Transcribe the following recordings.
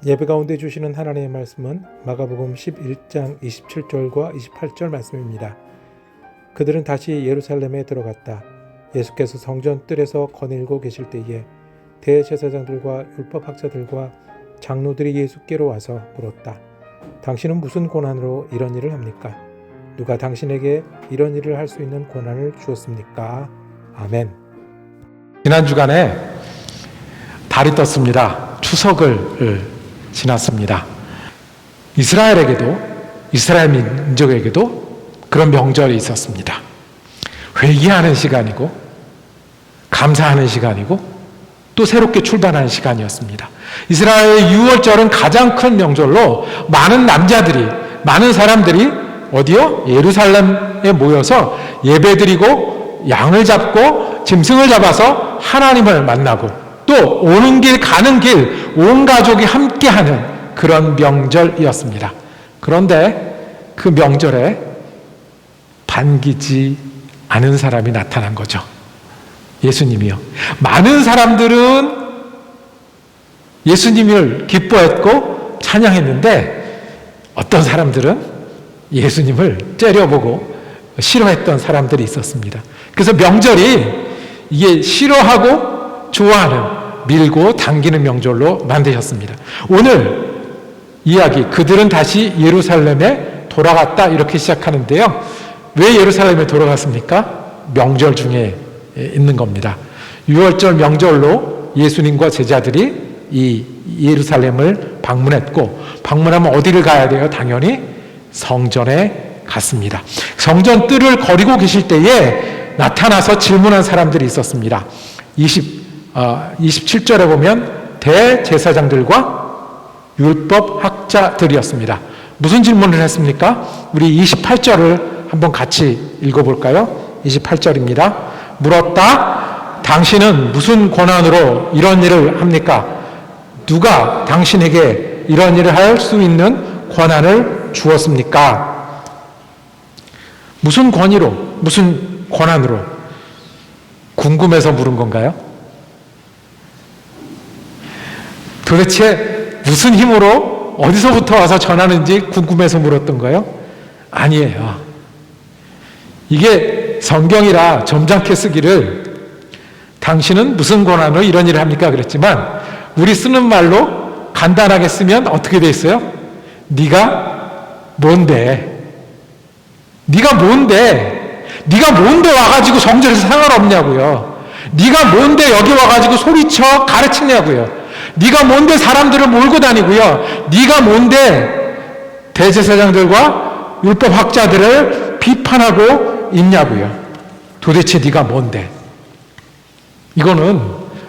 예배 가운데 주시는 하나님의 말씀은 마가복음 11장 27절과 28절 말씀입니다. 그들은 다시 예루살렘에 들어갔다. 예수께서 성전 뜰에서 거닐고 계실 때에 대제사장들과 율법학자들과 장로들이 예수께로 와서 물었다. 당신은 무슨 권한으로 이런 일을 합니까? 누가 당신에게 이런 일을 할 수 있는 권한을 주었습니까? 아멘. 지난 주간에 달이 떴습니다. 추석을 지났습니다. 이스라엘 민족에게도 그런 명절이 있었습니다. 회개하는 시간이고 감사하는 시간이고 또 새롭게 출발하는 시간이었습니다. 이스라엘의 유월절은 가장 큰 명절로 많은 사람들이 어디요? 예루살렘에 모여서 예배드리고 양을 잡고 짐승을 잡아서 하나님을 만나고 또 오는 길 가는 길 온 가족이 함께하는 그런 명절이었습니다. 그런데 그 명절에 반기지 않은 사람이 나타난 거죠. 예수님이요. 많은 사람들은 예수님을 기뻐했고 찬양했는데 어떤 사람들은 예수님을 째려보고 싫어했던 사람들이 있었습니다. 그래서 명절이 이게 싫어하고 좋아하는 밀고 당기는 명절로 만드셨습니다. 오늘 이야기 그들은 다시 예루살렘에 돌아갔다 이렇게 시작하는데요. 왜 예루살렘에 돌아갔습니까? 명절 중에 있는 겁니다. 유월절 명절로 예수님과 제자들이 이 예루살렘을 방문했고 방문하면 어디를 가야 돼요? 당연히 성전에 갔습니다. 성전 뜰을 거리고 계실 때에 나타나서 질문한 사람들이 있었습니다. 27절에 보면 대제사장들과 율법학자들이었습니다. 무슨 질문을 했습니까? 우리 28절을 한번 같이 읽어볼까요? 28절입니다. 물었다. 당신은 무슨 권한으로 이런 일을 합니까? 누가 당신에게 이런 일을 할 수 있는 권한을 주었습니까? 무슨 권한으로? 궁금해서 물은 건가요? 도대체 무슨 힘으로 어디서부터 와서 전하는지 궁금해서 물었던 거예요? 아니에요. 이게 성경이라 점잖게 쓰기를 당신은 무슨 권한으로 이런 일을 합니까? 그랬지만 우리 쓰는 말로 간단하게 쓰면 어떻게 돼 있어요? 네가 뭔데? 네가 뭔데 와가지고 성전에서 상관없냐고요. 네가 뭔데 여기 와가지고 소리쳐 가르치냐고요. 네가 뭔데 사람들을 몰고 다니고요. 네가 뭔데 대제사장들과 율법학자들을 비판하고 있냐고요. 도대체 네가 뭔데? 이거는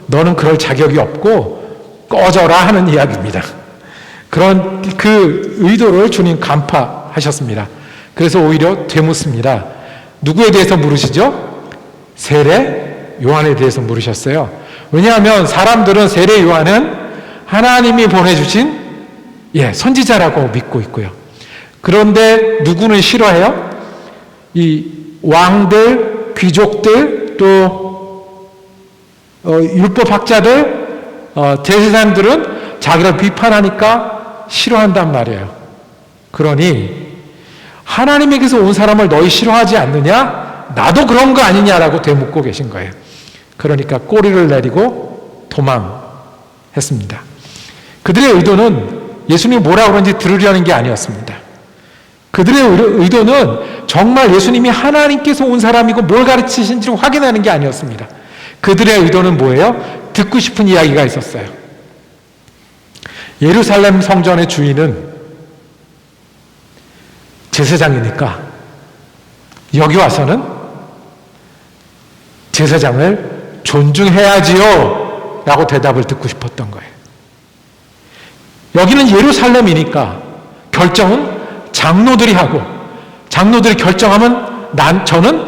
너는 그럴 자격이 없고 꺼져라 하는 이야기입니다. 그런 그 의도를 주님 간파하셨습니다. 그래서 오히려 되묻습니다. 누구에 대해서 물으시죠? 세례 요한에 대해서 물으셨어요. 왜냐하면 사람들은 세례 요한은 하나님이 보내주신 선지자라고 믿고 있고요. 그런데 누구는 싫어해요? 이 왕들, 귀족들, 또 율법학자들, 대제사장들은 자기를 비판하니까 싫어한단 말이에요. 그러니 하나님에게서 온 사람을 너희 싫어하지 않느냐? 나도 그런 거 아니냐라고 되묻고 계신 거예요. 그러니까 꼬리를 내리고 도망했습니다. 그들의 의도는 예수님이 뭐라고 그런지 들으려는 게 아니었습니다. 그들의 의도는 정말 예수님이 하나님께서 온 사람이고 뭘 가르치신지를 확인하는 게 아니었습니다. 그들의 의도는 뭐예요? 듣고 싶은 이야기가 있었어요. 예루살렘 성전의 주인은 제사장이니까 여기 와서는 제사장을 존중해야지요 라고 대답을 듣고 싶었던 거예요. 여기는 예루살렘이니까 결정은 장로들이 하고 장로들이 결정하면 저는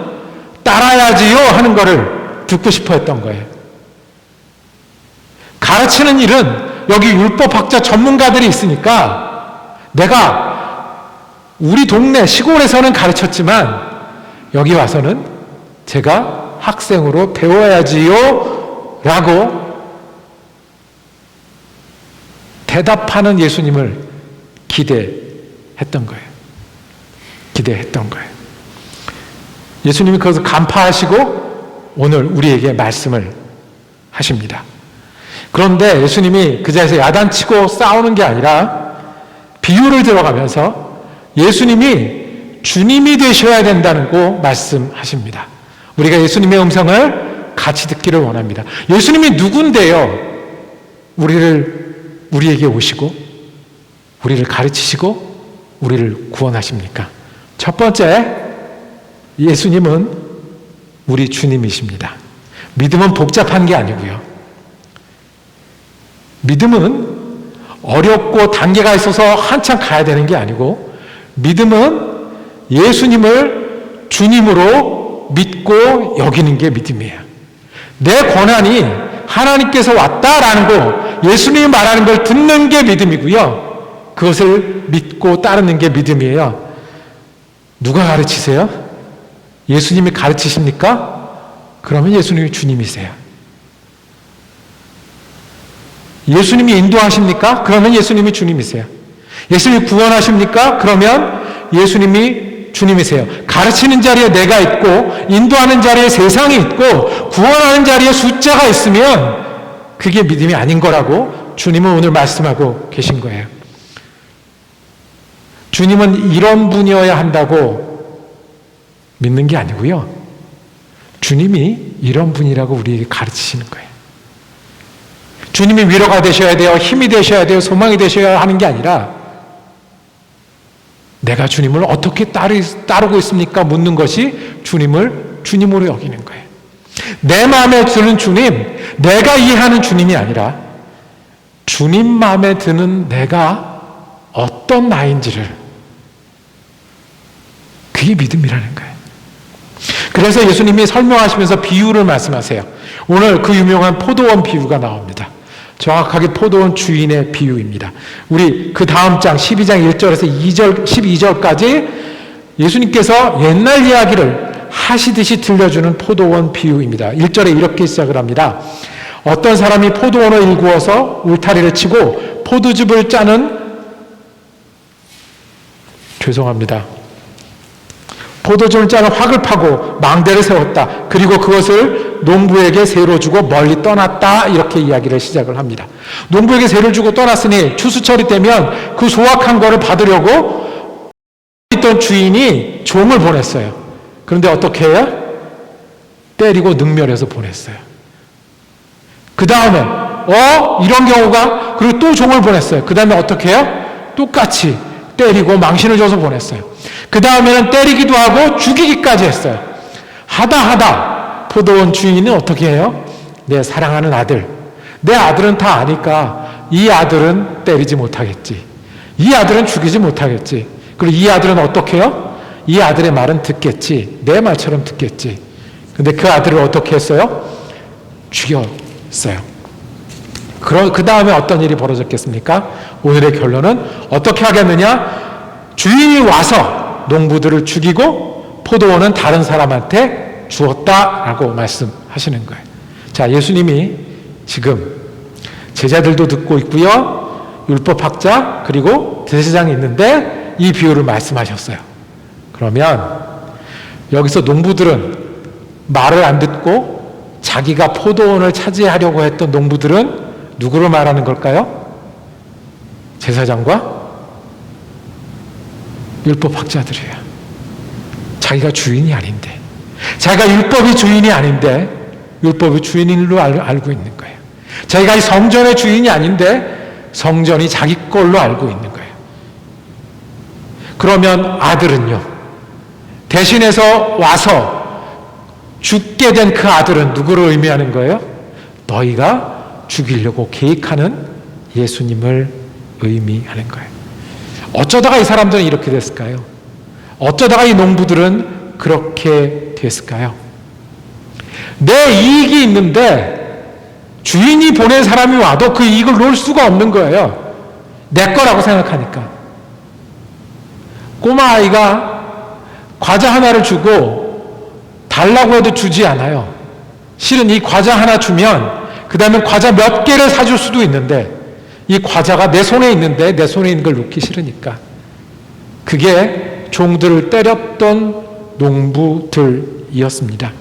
따라야지요 하는 거를 듣고 싶어 했던 거예요. 가르치는 일은 여기 율법학자 전문가들이 있으니까 내가 우리 동네 시골에서는 가르쳤지만 여기 와서는 제가 학생으로 배워야지요 라고 대답하는 예수님을 기대했던 거예요. 기대했던 거예요. 예수님이 그것을 간파하시고 오늘 우리에게 말씀을 하십니다. 그런데 예수님이 그 자리에서 야단치고 싸우는 게 아니라 비유를 들어가면서 예수님이 주님이 되셔야 된다는 거 말씀하십니다. 우리가 예수님의 음성을 같이 듣기를 원합니다. 예수님이 누군데요? 우리에게 오시고 우리를 가르치시고 우리를 구원하십니까? 첫 번째, 예수님은 우리 주님이십니다. 믿음은 복잡한 게 아니고요. 믿음은 어렵고 단계가 있어서 한참 가야 되는 게 아니고, 믿음은 예수님을 주님으로 믿고 여기는 게 믿음이에요. 내 권한이 하나님께서 왔다라는 거, 예수님이 말하는 걸 듣는 게 믿음이고요. 그것을 믿고 따르는 게 믿음이에요. 누가 가르치세요? 예수님이 가르치십니까? 그러면 예수님이 주님이세요. 예수님이 인도하십니까? 그러면 예수님이 주님이세요. 예수님이 구원하십니까? 그러면 예수님이 주님이세요. 가르치는 자리에 내가 있고, 인도하는 자리에 세상이 있고, 구원하는 자리에 숫자가 있으면 그게 믿음이 아닌 거라고 주님은 오늘 말씀하고 계신 거예요. 주님은 이런 분이어야 한다고 믿는 게 아니고요. 주님이 이런 분이라고 우리에게 가르치시는 거예요. 주님이 위로가 되셔야 돼요. 힘이 되셔야 돼요. 소망이 되셔야 하는 게 아니라, 내가 주님을 어떻게 따르고 있습니까? 묻는 것이 주님을 주님으로 여기는 거예요. 내 마음에 드는 주님, 내가 이해하는 주님이 아니라 주님 마음에 드는 내가 어떤 나인지를, 그게 믿음이라는 거예요. 그래서 예수님이 설명하시면서 비유를 말씀하세요. 오늘 그 유명한 포도원 비유가 나옵니다. 정확하게 포도원 주인의 비유입니다. 우리 그 다음 장 12장 1절에서 2절, 12절까지 예수님께서 옛날 이야기를 하시듯이 들려주는 포도원 비유입니다. 1절에 이렇게 시작을 합니다. 어떤 사람이 포도원을 일구어서 울타리를 치고 포도즙을 짜는, 포도즙을 짜는 확을 파고 망대를 세웠다. 그리고 그것을 농부에게 세로 주고 멀리 떠났다. 이렇게 이야기를 시작을 합니다. 농부에게 세를 주고 떠났으니 추수철이 되면 그 소확한 거를 받으려고 있던 주인이 종을 보냈어요. 그런데 어떻게 해요? 때리고 능멸해서 보냈어요. 그 다음에 이런 경우가, 그리고 또 종을 보냈어요. 그 다음에 어떻게 해요? 똑같이 때리고 망신을 줘서 보냈어요. 그 다음에는 때리기도 하고 죽이기까지 했어요. 하다 포도원 주인은 어떻게 해요? 내 사랑하는 아들, 내 아들은 다 아니까 이 아들은 때리지 못하겠지, 이 아들은 죽이지 못하겠지, 그리고 이 아들은 어떻게 해요? 이 아들의 말은 듣겠지, 내 말처럼 듣겠지. 근데 그 아들을 어떻게 했어요? 죽였어요. 그 다음에 어떤 일이 벌어졌겠습니까? 오늘의 결론은 어떻게 하겠느냐? 주인이 와서 농부들을 죽이고 포도원은 다른 사람한테 주었다라고 말씀하시는 거예요. 자, 예수님이 지금 제자들도 듣고 있고요, 율법학자 그리고 대제사장이 있는데 이 비유를 말씀하셨어요. 그러면 여기서 농부들은 말을 안 듣고 자기가 포도원을 차지하려고 했던 농부들은 누구를 말하는 걸까요? 제사장과 율법학자들이에요. 자기가 주인이 아닌데, 자기가 율법이 주인이 아닌데 율법이 주인인 걸로 알고 있는 거예요. 자기가 이 성전의 주인이 아닌데 성전이 자기 걸로 알고 있는 거예요. 그러면 아들은요, 대신해서 와서 죽게 된 그 아들은 누구를 의미하는 거예요? 너희가 죽이려고 계획하는 예수님을 의미하는 거예요. 어쩌다가 이 사람들은 이렇게 됐을까요? 어쩌다가 이 농부들은 그렇게 됐을까요? 내 이익이 있는데 주인이 보낸 사람이 와도 그 이익을 놓을 수가 없는 거예요. 내 거라고 생각하니까. 꼬마 아이가 과자 하나를 주고 달라고 해도 주지 않아요. 실은 이 과자 하나 주면 그 다음에 과자 몇 개를 사줄 수도 있는데, 이 과자가 내 손에 있는데 내 손에 있는 걸 놓기 싫으니까. 그게 종들을 때렸던 농부들이었습니다.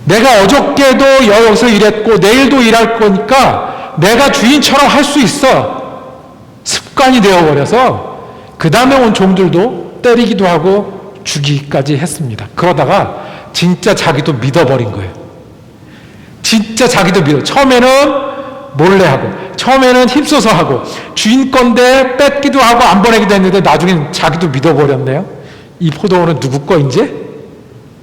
내가 어저께도 여기서 일했고 내일도 일할 거니까 내가 주인처럼 할 수 있어. 습관이 되어버려서 그 다음에 온 종들도 때리기도 하고 죽이기까지 했습니다. 그러다가 진짜 자기도 믿어버린 거예요. 진짜 자기도 믿어. 처음에는 몰래 하고, 처음에는 휩써서 하고, 주인 건데 뺏기도 하고 안 보내기도 했는데 나중엔 자기도 믿어버렸네요. 이 포도원은 누구 거 이제?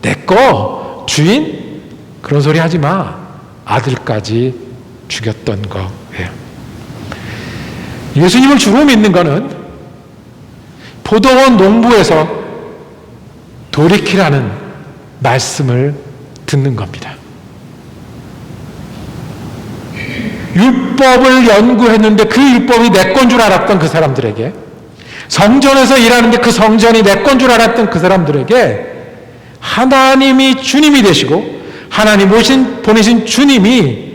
내 거? 주인? 그런 소리 하지 마. 아들까지 죽였던 거예요. 예수님을 주로 믿는 거는 포도원 농부에서 돌이키라는 말씀을 듣는 겁니다. 율법을 연구했는데 그 율법이 내 건 줄 알았던 그 사람들에게, 성전에서 일하는데 그 성전이 내 건 줄 알았던 그 사람들에게 하나님이 주님이 되시고 하나님 보내신 주님이,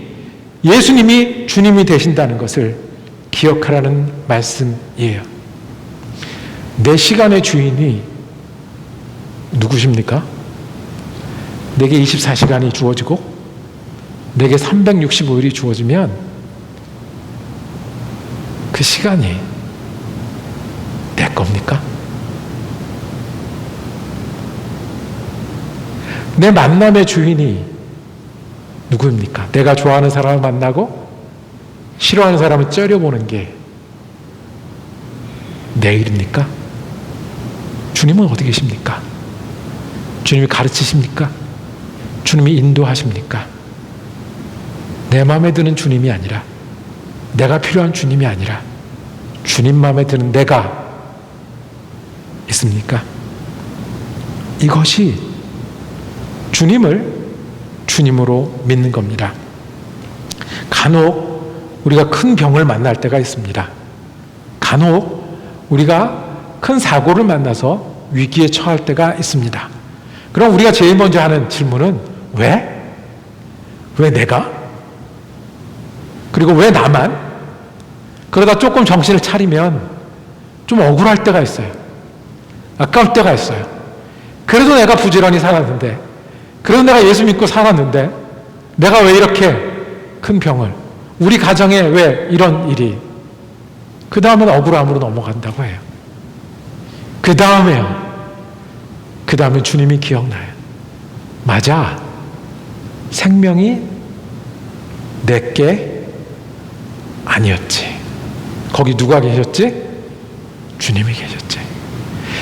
예수님이 주님이 되신다는 것을 기억하라는 말씀이에요. 내 시간의 주인이 누구십니까? 내게 24시간이 주어지고 내게 365일이 주어지면 그 시간이 내 겁니까? 내 만남의 주인이 누구입니까? 내가 좋아하는 사람을 만나고 싫어하는 사람을 째려보는 게 내 일입니까? 주님은 어디 계십니까? 주님이 가르치십니까? 주님이 인도하십니까? 내 마음에 드는 주님이 아니라, 내가 필요한 주님이 아니라 주님 마음에 드는 내가 있습니까? 이것이 주님을 주님으로 믿는 겁니다. 간혹 우리가 큰 병을 만날 때가 있습니다. 간혹 우리가 큰 사고를 만나서 위기에 처할 때가 있습니다. 그럼 우리가 제일 먼저 하는 질문은 왜? 왜 내가? 그리고 왜 나만? 그러다 조금 정신을 차리면 좀 억울할 때가 있어요. 아까울 때가 있어요. 그래도 내가 부지런히 살았는데, 그래도 내가 예수 믿고 살았는데 내가 왜 이렇게 큰 병을, 우리 가정에 왜 이런 일이, 그 다음은 억울함으로 넘어간다고 해요. 그 다음에요. 그 다음에 주님이 기억나요. 맞아. 생명이 내게 아니었지. 거기 누가 계셨지? 주님이 계셨지.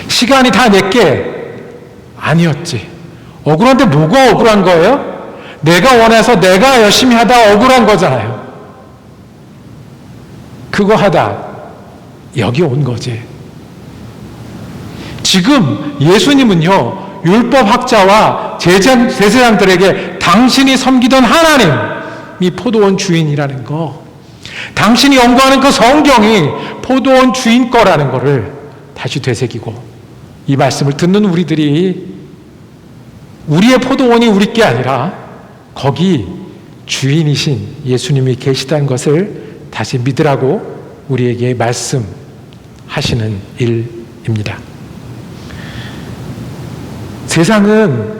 시간이 다 내게 아니었지. 억울한데 뭐가 억울한 거예요? 내가 원해서 내가 열심히 하다 억울한 거잖아요. 그거 하다 여기 온 거지. 지금 예수님은요, 율법학자와 제사장들에게 당신이 섬기던 하나님이 포도원 주인이라는 거, 당신이 연구하는 그 성경이 포도원 주인 거라는 거를 다시 되새기고, 이 말씀을 듣는 우리들이 우리의 포도원이 우리 게 아니라 거기 주인이신 예수님이 계시다는 것을 다시 믿으라고 우리에게 말씀하시는 일입니다. 세상은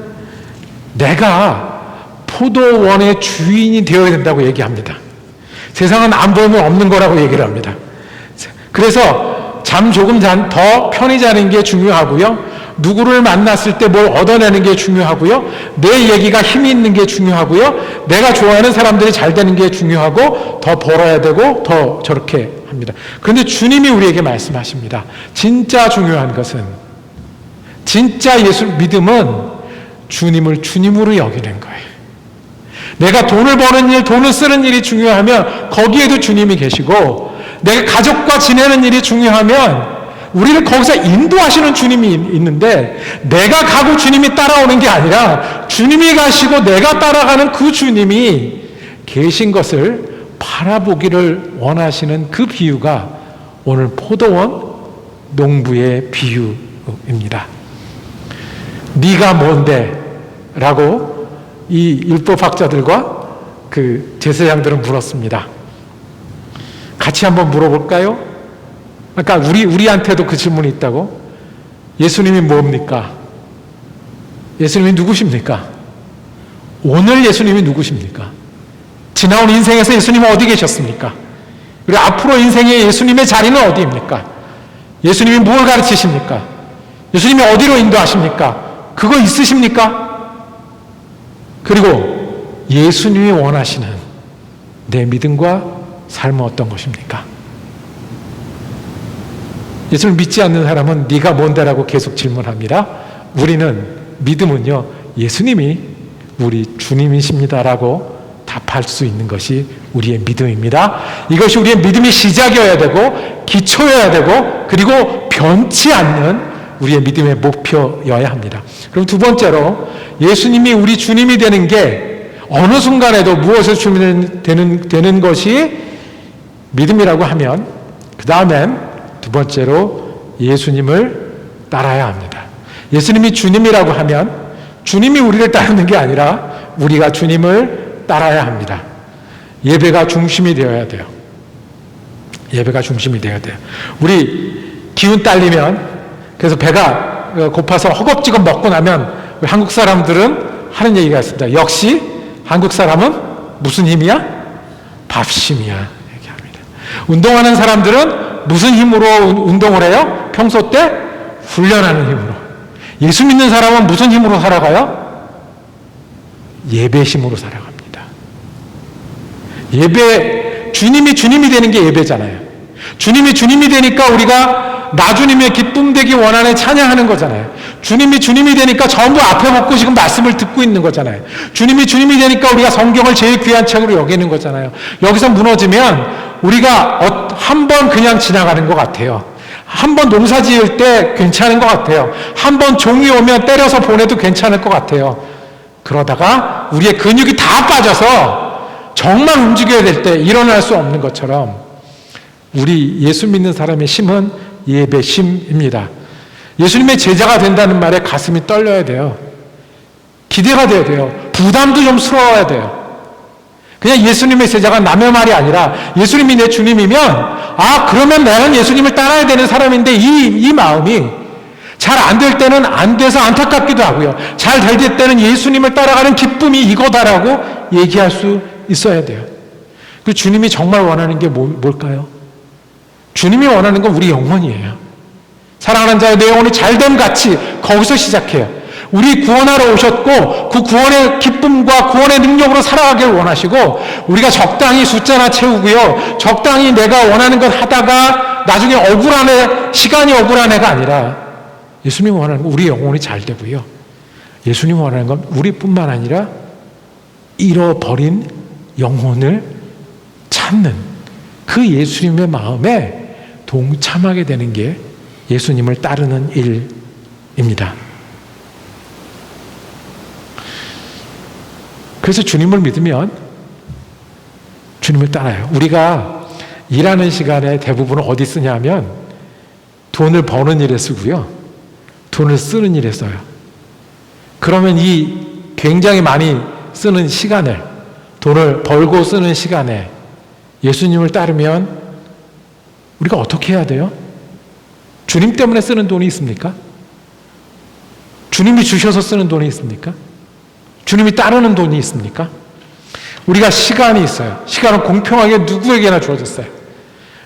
내가 포도원의 주인이 되어야 된다고 얘기합니다. 세상은 안 보면 없는 거라고 얘기를 합니다. 그래서 잠 조금 더 편히 자는 게 중요하고요. 누구를 만났을 때 뭘 얻어내는 게 중요하고요. 내 얘기가 힘이 있는 게 중요하고요. 내가 좋아하는 사람들이 잘 되는 게 중요하고, 더 벌어야 되고 더 저렇게 합니다. 그런데 주님이 우리에게 말씀하십니다. 진짜 중요한 것은, 진짜 예수 믿음은 주님을 주님으로 여기는 거예요. 내가 돈을 버는 일, 돈을 쓰는 일이 중요하면 거기에도 주님이 계시고, 내가 가족과 지내는 일이 중요하면 우리를 거기서 인도하시는 주님이 있는데, 내가 가고 주님이 따라오는 게 아니라 주님이 가시고 내가 따라가는 그 주님이 계신 것을 바라보기를 원하시는 그 비유가 오늘 포도원 농부의 비유입니다. 네가 뭔데? 라고 이 율법학자들과 그 제사장들은 물었습니다. 같이 한번 물어볼까요? 그러니까 우리한테도 그 질문이 있다고? 예수님이 뭡니까? 예수님이 누구십니까? 오늘 예수님이 누구십니까? 지나온 인생에서 예수님은 어디 계셨습니까? 그리고 앞으로 인생의 예수님의 자리는 어디입니까? 예수님이 뭘 가르치십니까? 예수님이 어디로 인도하십니까? 그거 있으십니까? 그리고 예수님이 원하시는 내 믿음과 삶은 어떤 것입니까? 예수를 믿지 않는 사람은 네가 뭔데라고 계속 질문합니다. 우리는 믿음은요, 예수님이 우리 주님이십니다라고 답할 수 있는 것이 우리의 믿음입니다. 이것이 우리의 믿음의 시작이어야 되고 기초여야 되고 그리고 변치 않는 우리의 믿음의 목표여야 합니다. 그럼 두 번째로 예수님이 우리 주님이 되는 게 어느 순간에도 무엇을 주님이 되는 것이 믿음이라고 하면 그 다음엔 두 번째로 예수님을 따라야 합니다. 예수님이 주님이라고 하면 주님이 우리를 따르는 게 아니라 우리가 주님을 따라야 합니다. 예배가 중심이 되어야 돼요. 예배가 중심이 되어야 돼요. 우리 기운 딸리면 그래서 배가 고파서 허겁지겁 먹고 나면 한국 사람들은 하는 얘기가 있습니다. 역시 한국 사람은 무슨 힘이야? 밥심이야. 얘기합니다. 운동하는 사람들은 무슨 힘으로 운동을 해요? 평소 때 훈련하는 힘으로. 예수 믿는 사람은 무슨 힘으로 살아가요? 예배 힘으로 살아갑니다. 예배, 주님이 되는 게 예배잖아요. 주님이 되니까 우리가 나 주님의 기쁨 되기 원하는 찬양하는 거잖아요. 주님이 되니까 전부 앞에 먹고 지금 말씀을 듣고 있는 거잖아요. 주님이 되니까 우리가 성경을 제일 귀한 책으로 여기는 거잖아요. 여기서 무너지면 우리가 한 번 그냥 지나가는 것 같아요. 한 번 농사 지을 때 괜찮은 것 같아요. 한 번 종이 오면 때려서 보내도 괜찮을 것 같아요. 그러다가 우리의 근육이 다 빠져서 정말 움직여야 될 때 일어날 수 없는 것처럼 우리 예수 믿는 사람의 심은 예배심입니다. 예수님의 제자가 된다는 말에 가슴이 떨려야 돼요. 기대가 돼야 돼요. 부담도 좀 스러워야 돼요. 그냥 예수님의 제자가 남의 말이 아니라 예수님이 내 주님이면 그러면 나는 예수님을 따라야 되는 사람인데 이 마음이 잘 안 될 때는 안 돼서 안타깝기도 하고요. 잘 될 때는 예수님을 따라가는 기쁨이 이거다라고 얘기할 수 있어야 돼요. 그 주님이 정말 원하는 게 뭘까요? 주님이 원하는 건 우리 영혼이에요. 사랑하는 자의 내 영혼이 잘됨 같이 거기서 시작해요. 우리 구원하러 오셨고 그 구원의 기쁨과 구원의 능력으로 살아가길 원하시고 우리가 적당히 숫자나 채우고요. 적당히 내가 원하는 것 하다가 나중에 시간이 억울한 애가 아니라 예수님이 원하는 건 우리 영혼이 잘 되고요. 예수님이 원하는 건 우리뿐만 아니라 잃어버린 영혼을 찾는 그 예수님의 마음에 동참하게 되는 게 예수님을 따르는 일입니다. 그래서 주님을 믿으면 주님을 따라요. 우리가 일하는 시간에 대부분 어디 쓰냐면 돈을 버는 일에 쓰고요. 돈을 쓰는 일에 써요. 그러면 이 굉장히 많이 쓰는 시간을 돈을 벌고 쓰는 시간에 예수님을 따르면 우리가 어떻게 해야 돼요? 주님 때문에 쓰는 돈이 있습니까? 주님이 주셔서 쓰는 돈이 있습니까? 주님이 따르는 돈이 있습니까? 우리가 시간이 있어요. 시간은 공평하게 누구에게나 주어졌어요.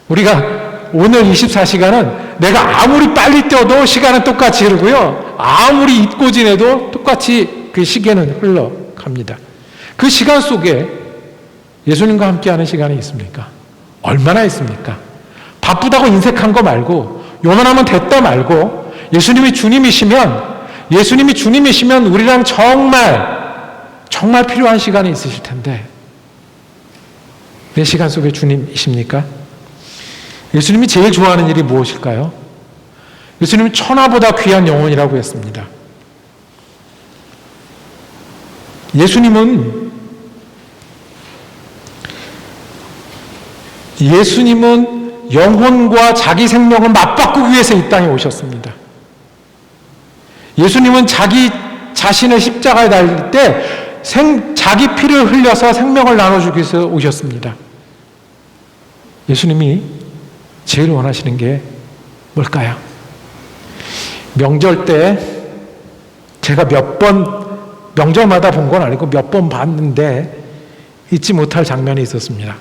우리가 오늘 24시간은 내가 아무리 빨리 뛰어도 시간은 똑같이 흐르고요. 아무리 잊고 지내도 똑같이 그 시계는 흘러갑니다. 그 시간 속에 예수님과 함께하는 시간이 있습니까? 얼마나 있습니까? 바쁘다고 인색한 거 말고 요만하면 됐다 말고 예수님이 주님이시면 우리랑 정말 필요한 시간이 있으실 텐데 내 시간 속에 주님이십니까? 예수님이 제일 좋아하는 일이 무엇일까요? 예수님은 천하보다 귀한 영혼이라고 했습니다. 예수님은 영혼과 자기 생명을 맞바꾸기 위해서 이 땅에 오셨습니다. 예수님은 자기 자신의 십자가에 달릴 때 자기 피를 흘려서 생명을 나눠주기 위해서 오셨습니다. 예수님이 제일 원하시는 게 뭘까요? 명절 때 제가 몇 번, 명절마다 본 건 아니고 몇 번 봤는데 잊지 못할 장면이 있었습니다.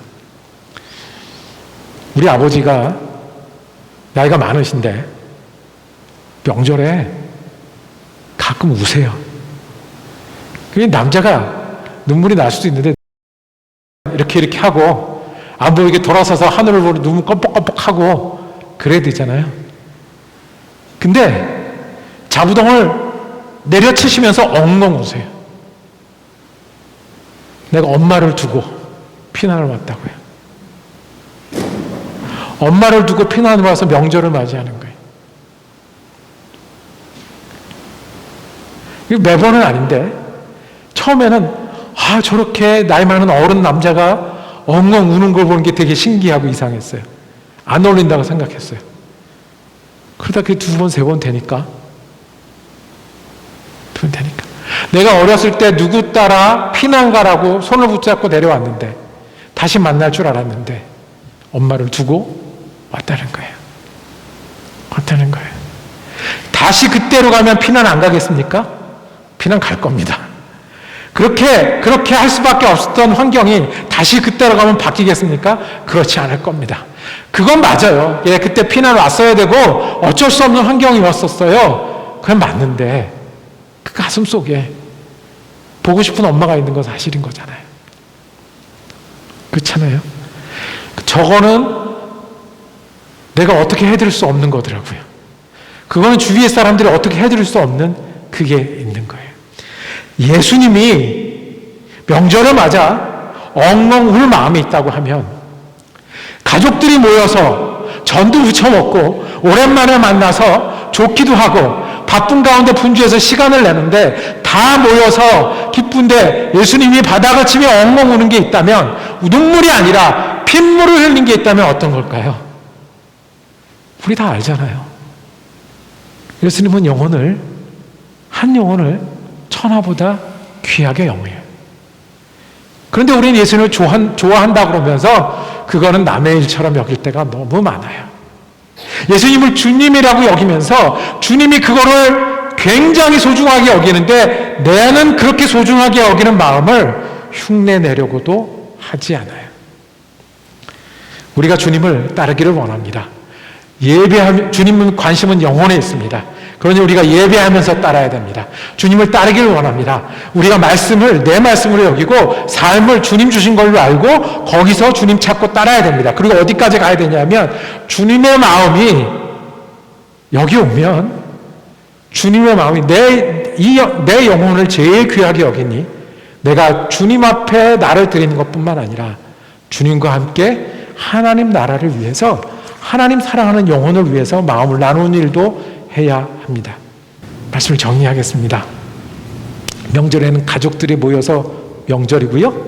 우리 아버지가 나이가 많으신데 명절에 가끔 우세요. 그게 남자가 눈물이 날 수도 있는데 이렇게 하고 안 보이게 돌아서서 하늘을 보고 눈을 껌뻑껌뻑하고 그래야 되잖아요. 근데 자부동을 내려치시면서 엉엉 우세요. 내가 엄마를 두고 피난을 왔다고요. 엄마를 두고 피난을 와서 명절을 맞이하는 거예요. 이게 매번은 아닌데 처음에는 저렇게 나이 많은 어른 남자가 엉엉 우는 걸 보는 게 되게 신기하고 이상했어요. 안 어울린다고 생각했어요. 그러다 그게 2번, 3번 되니까 내가 어렸을 때 누구 따라 피난 가라고 손을 붙잡고 내려왔는데 다시 만날 줄 알았는데 엄마를 두고 왔다는 거예요. 다시 그때로 가면 피난 안 가겠습니까? 피난 갈 겁니다. 그렇게 할 수밖에 없었던 환경이 다시 그때로 가면 바뀌겠습니까? 그렇지 않을 겁니다. 그건 맞아요. 예, 그때 피난 왔어야 되고 어쩔 수 없는 환경이 왔었어요. 그건 맞는데 그 가슴 속에 보고 싶은 엄마가 있는 건 사실인 거잖아요. 그렇잖아요. 저거는 내가 어떻게 해드릴 수 없는 거더라고요. 그거는 주위의 사람들이 어떻게 해드릴 수 없는 그게 있는 거예요. 예수님이 명절을 맞아 엉엉 울 마음이 있다고 하면 가족들이 모여서 전도 부쳐 먹고 오랜만에 만나서 좋기도 하고 바쁜 가운데 분주해서 시간을 내는데 다 모여서 기쁜데 예수님이 바닥을 치며 엉엉 우는 게 있다면 눈물이 아니라 핏물을 흘린 게 있다면 어떤 걸까요? 우리 다 알잖아요. 예수님은 한 영혼을 천하보다 귀하게 여겨요. 그런데 우리는 예수님을 좋아한다 그러면서 그거는 남의 일처럼 여길 때가 너무 많아요. 예수님을 주님이라고 여기면서 주님이 그거를 굉장히 소중하게 여기는데 내는 그렇게 소중하게 여기는 마음을 흉내내려고도 하지 않아요. 우리가 주님을 따르기를 원합니다. 주님은 관심은 영혼에 있습니다. 그러니 우리가 예배하면서 따라야 됩니다. 주님을 따르기를 원합니다. 우리가 내 말씀으로 여기고 삶을 주님 주신 걸로 알고 거기서 주님 찾고 따라야 됩니다. 그리고 어디까지 가야 되냐면 주님의 마음이 여기 오면 주님의 마음이 내 영혼을 제일 귀하게 여기니 내가 주님 앞에 나를 드리는 것뿐만 아니라 주님과 함께 하나님 나라를 위해서 하나님 사랑하는 영혼을 위해서 마음을 나누는 일도 해야 합니다. 말씀을 정리하겠습니다. 명절에는 가족들이 모여서 명절이고요.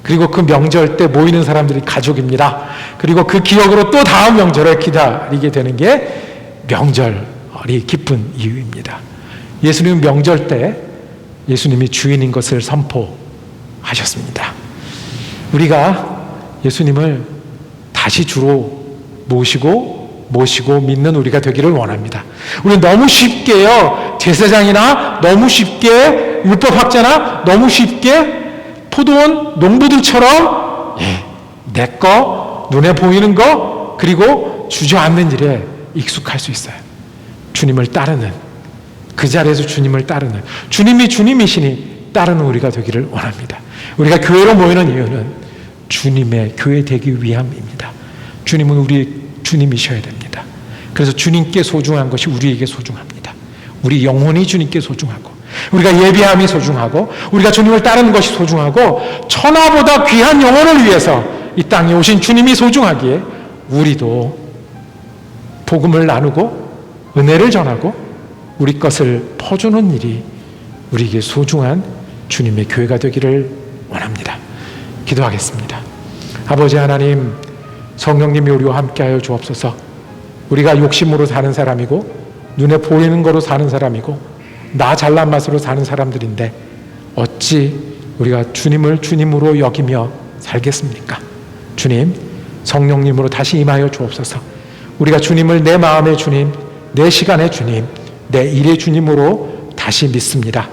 그리고 그 명절 때 모이는 사람들이 가족입니다. 그리고 그 기억으로 또 다음 명절을 기다리게 되는 게 명절이 기쁜 이유입니다. 예수님은 명절 때 예수님이 주인인 것을 선포하셨습니다. 우리가 예수님을 다시 주로 모시고 믿는 우리가 되기를 원합니다. 우리는 너무 쉽게요, 제사장이나 너무 쉽게 율법학자나 너무 쉽게 포도원 농부들처럼 내 거, 눈에 보이는 거, 그리고 주저앉는 일에 익숙할 수 있어요. 주님을 따르는, 그 자리에서 주님을 따르는, 주님이 주님이시니 따르는 우리가 되기를 원합니다. 우리가 교회로 모이는 이유는 주님의 교회 되기 위함입니다. 주님은 우리 주님이셔야 됩니다. 그래서 주님께 소중한 것이 우리에게 소중합니다. 우리 영혼이 주님께 소중하고 우리가 예배함이 소중하고 우리가 주님을 따르는 것이 소중하고 천하보다 귀한 영혼을 위해서 이 땅에 오신 주님이 소중하기에 우리도 복음을 나누고 은혜를 전하고 우리 것을 퍼주는 일이 우리에게 소중한 주님의 교회가 되기를 원합니다. 기도하겠습니다. 아버지 하나님, 성령님이 우리와 함께하여 주옵소서. 우리가 욕심으로 사는 사람이고 눈에 보이는 거로 사는 사람이고 나 잘난 맛으로 사는 사람들인데 어찌 우리가 주님을 주님으로 여기며 살겠습니까? 주님, 성령님으로 다시 임하여 주옵소서. 우리가 주님을 내 마음의 주님, 내 시간의 주님, 내 일의 주님으로 다시 믿습니다.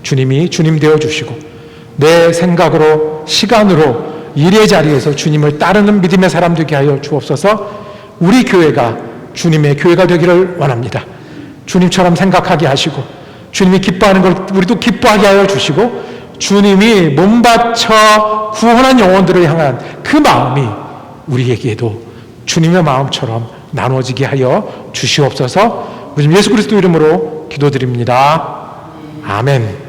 주님이 주님 되어주시고 내 생각으로, 시간으로, 일의 자리에서 주님을 따르는 믿음의 사람 되게 하여 주옵소서. 우리 교회가 주님의 교회가 되기를 원합니다. 주님처럼 생각하게 하시고 주님이 기뻐하는 걸 우리도 기뻐하게 하여 주시고 주님이 몸바쳐 구원한 영혼들을 향한 그 마음이 우리에게도 주님의 마음처럼 나눠지게 하여 주시옵소서. 예수 그리스도 이름으로 기도드립니다. 아멘.